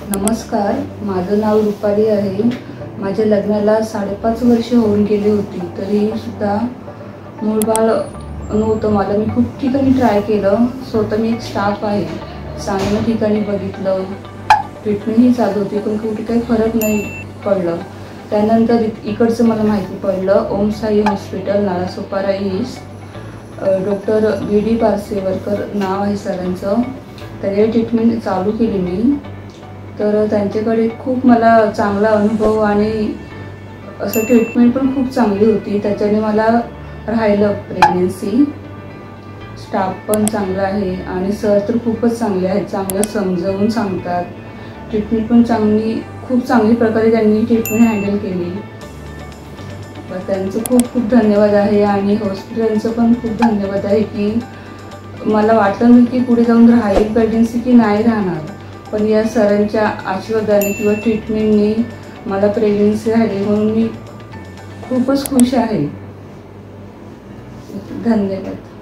नमस्कार, माझं नाव रुपाली आहे। माझ्या लग्नाला 5.5 वर्ष होऊन गेली होती, तरी सुद्धा मूळबाळ नव्हतं मला। मी खूप ठिकाणी ट्राय केलं, स्वतः मी एक स्टाफ आहे, चांगल्या ठिकाणी बघितलं, ट्रीटमेंटही चालू होती, पण कुठे काही फरक नाही पडलं। त्यानंतर इकडचं मला माहिती पडलं, Om Sai hospital Nalasopara east, doctor VD Parsewarkar नाव आहे सरांचं, त्याची ट्रीटमेंट चालू केली मी। तर त्यांच्याकडे खूप मला चांगला अनुभव आणि असं ट्रीटमेंट पण खूप चांगली होती, त्याच्याने मला राहिलं प्रेग्नन्सी। स्टाफ पण चांगला आहे आणि सर तर खूपच चांगले आहेत, चांगलं समजावून सांगतात, ट्रीटमेंट पण खूप चांगली प्रकारे त्यांनी ट्रीटमेंट हँडल केली। त्यांचं खूप खूप धन्यवाद आहे आणि हॉस्पिटलचं पण खूप धन्यवाद आहे की मला वाटलं नाही की पुढे जाऊन राहील प्रेग्नन्सी की नाही राहणार, पण या सरांच्या आशीर्वादाने किंवा ट्रीटमेंटने मला प्रेग्नन्सी राहिली, म्हणून मी खूपच खुश आहे। धन्यवाद।